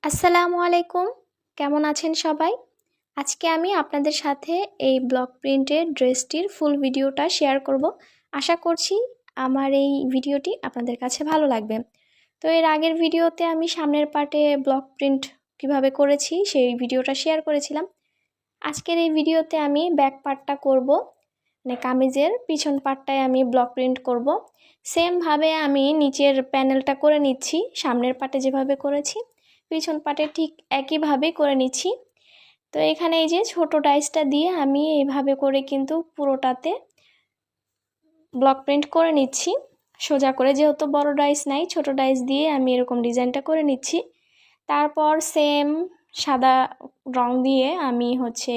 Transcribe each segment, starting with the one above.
আসসালামু আলাইকুম। কেমন আছেন সবাই? আজকে আমি আপনাদের সাথে এই ব্লক প্রিন্টের ড্রেসটির ফুল ভিডিওটা শেয়ার করব। আশা করছি আমার এই ভিডিওটি আপনাদের কাছে ভালো লাগবে। তো এর আগের ভিডিওতে আমি সামনের পার্টে ব্লক প্রিন্ট কিভাবে করেছি সেই ভিডিওটা শেয়ার করেছিলাম। আজকের এই ভিডিওতে আমি ব্যাক পার্টটা করব, মানে কামিজের পিছন পার্টটায় আমি ব্লক প্রিন্ট করব। সেমভাবে আমি নিচের প্যানেলটা করে নিচ্ছি, সামনের পার্টে যেভাবে করেছি পিছন পাটে ঠিক একইভাবেই করে নিচ্ছি। তো এখানে এই যে ছোট ডাইসটা দিয়ে আমি এইভাবে করে কিন্তু পুরোটাতে ব্লক প্রিন্ট করে নিচ্ছি সোজা করে, যেহেতু বড় ডাইস নাই ছোট ডাইস দিয়ে আমি এরকম ডিজাইনটা করে নিচ্ছি। তারপর সেম সাদা রং দিয়ে আমি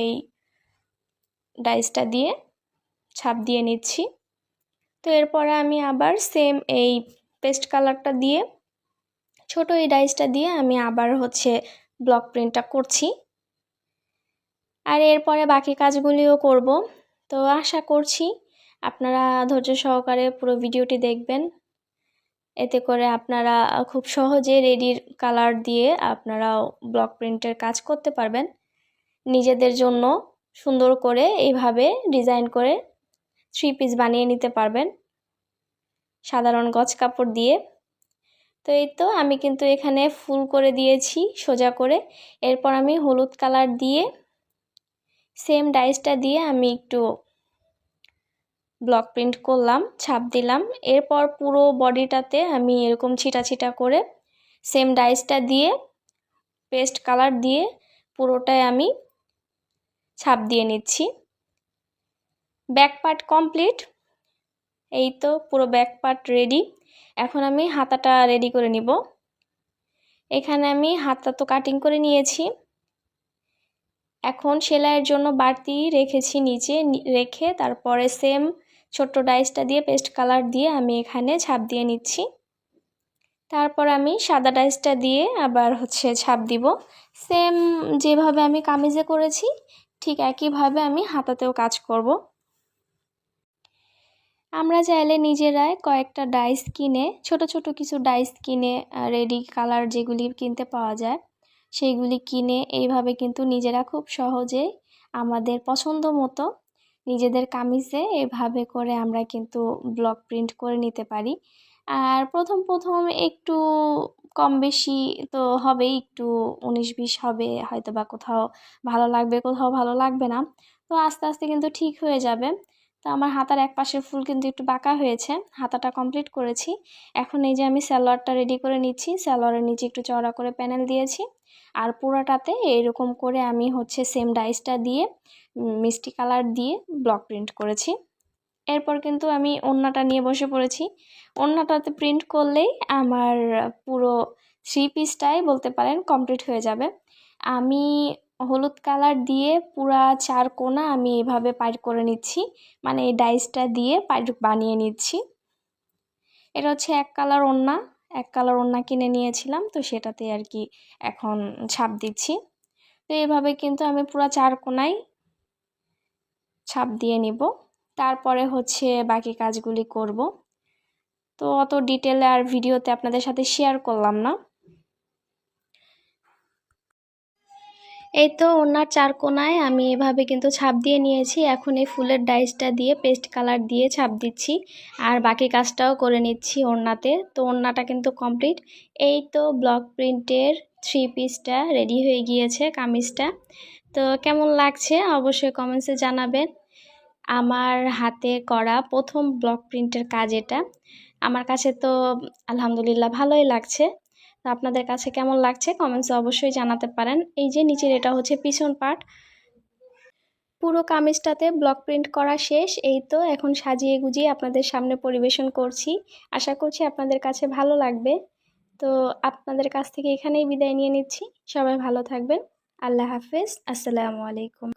এই ডাইসটা দিয়ে ছাপ দিয়ে নিচ্ছি। তো এরপরে আমি আবার সেম এই পেস্ট কালারটা দিয়ে ছোট এই ডাইসটা দিয়ে আমি আবার ব্লক প্রিন্টটা করছি। আর এরপরে বাকি কাজগুলিও করব। তো আশা করছি আপনারা ধৈর্য সহকারে পুরো ভিডিওটি দেখবেন, এতে করে আপনারা খুব সহজে রেডির কালার দিয়ে আপনারাও ব্লক প্রিন্টের কাজ করতে পারবেন। নিজেদের জন্য সুন্দর করে এইভাবে ডিজাইন করে 3 পিস বানিয়ে নিতে পারবেন সাধারণ গজ কাপড় দিয়ে। তো এই তো আমি কিন্তু এখানে ফুল করে দিয়েছি সোজা করে। এরপর আমি হলুদ কালার দিয়ে সেম ডাইসটা দিয়ে আমি একটু ব্লক প্রিন্ট করলাম, ছাপ দিলাম। এরপর পুরো বডিটাতে আমি এরকম ছিটা ছিটা করে সেম ডাইসটা দিয়ে পেস্ট কালার দিয়ে পুরোটায় আমি ছাপ দিয়ে নিচ্ছি। Back part complete. এই তো পুরো ব্যাক পার্ট রেডি। এখন আমি হাতাটা রেডি করে নিব। এখানে আমি হাতা তো কাটিং করে নিয়েছি, এখন সেলাইয়ের জন্য বাড়তি রেখেছি নিচে রেখে তারপরে সেম ছোট্ট ডাইসটা দিয়ে পেস্ট কালার দিয়ে আমি এখানে ছাপ দিয়ে নিচ্ছি। তারপর আমি সাদা ডাইসটা দিয়ে আবার ছাপ দিব। সেম যেভাবে আমি কামিজে করেছি ঠিক একইভাবে আমি হাতাতেও কাজ করব। আমরা চাইলে নিজেরাই কয়েকটা ডাইস কিনে ছোট ছোট কিছু ডাইস কিনে রেডি কালার যেগুলি কিনতে পাওয়া যায় সেইগুলি কিনে এইভাবে কিন্তু নিজেরা খুব সহজে আমাদের পছন্দ মতো নিজেদের কামিজে এভাবে করে আমরা কিন্তু ব্লক প্রিন্ট করে নিতে পারি। আর প্রথম একটু কম বেশি তো হবেই, একটু 19-20 হবে হয়তো, বা কোথাও ভালো লাগবে কোথাও ভালো লাগবে না। তো আস্তে আস্তে কিন্তু ঠিক হয়ে যাবে। তো আমার হাতার এক পাশের ফুল কিন্তু একটু বাঁকা হয়েছে, হাতাটা কমপ্লিট করেছি। এখন এই যে আমি সালোয়ারটা রেডি করে নিচ্ছি। সালোয়ারের নিচে একটু চওড়া করে প্যানেল দিয়েছি আর পুরোটাতে এরকম করে আমি সেম ডাইসটা দিয়ে মিষ্টি কালার দিয়ে ব্লক প্রিন্ট করেছি। এরপর কিন্তু আমি ওড়নাটা নিয়ে বসে পড়েছি। ওড়নাটাতে প্রিন্ট করলেই আমার পুরো 3 পিসটাই বলতে পারেন কমপ্লিট হয়ে যাবে। আমি হলুদ কালার দিয়ে পুরা 4 কোণা আমি এভাবে পাইট করে নিচ্ছি, মানে এই ডাইসটা দিয়ে পাইট বানিয়ে নিচ্ছি। এটা এক কালার ওড়না, এক কালার ওড়না কিনে নিয়েছিলাম, তো সেটাতে আর কি এখন ছাপ দিচ্ছি। তো এইভাবে কিন্তু আমি পুরা 4 কোণায় ছাপ দিয়ে নিব। তারপরে বাকি কাজগুলি করব। তো অত ডিটেলে আর ভিডিওতে আপনাদের সাথে শেয়ার করলাম না। এই তো ওনার 4 কোণায় আমি এভাবে কিন্তু ছাপ দিয়ে নিয়েছি। এখন এই ফুলের ডাইসটা দিয়ে পেস্ট কালার দিয়ে ছাপ দিচ্ছি আর বাকি কাজটাও করে নিচ্ছি ওড়নাতে। তো ওড়নাটা কিন্তু কমপ্লিট। এই তো ব্লক প্রিন্টের 3 পিসটা রেডি হয়ে গিয়েছে কামিজটা। তো কেমন লাগছে অবশ্যই কমেন্টসে জানাবেন। আমার হাতে করা প্রথম ব্লক প্রিন্টের কাজ এটা। আমার কাছে তো আলহামদুলিল্লাহ ভালোই লাগছে। তো আপনাদের কাছে কেমন লাগছে কমেন্টসে অবশ্যই জানাতে পারেন। এই যে নিচের এটা পিছন পার্ট, পুরো কামিজটাতে ব্লক প্রিন্ট করা শেষ। এই তো এখন সাজিয়ে গুজিয়ে আপনাদের সামনে পরিবেশন করছি। আশা করছি আপনাদের কাছে ভালো লাগবে। তো আপনাদের কাছ থেকে এখানেই বিদায় নিয়ে নিচ্ছি। সবাই ভালো থাকবেন। আল্লাহ হাফেজ। আসসালামু আলাইকুম।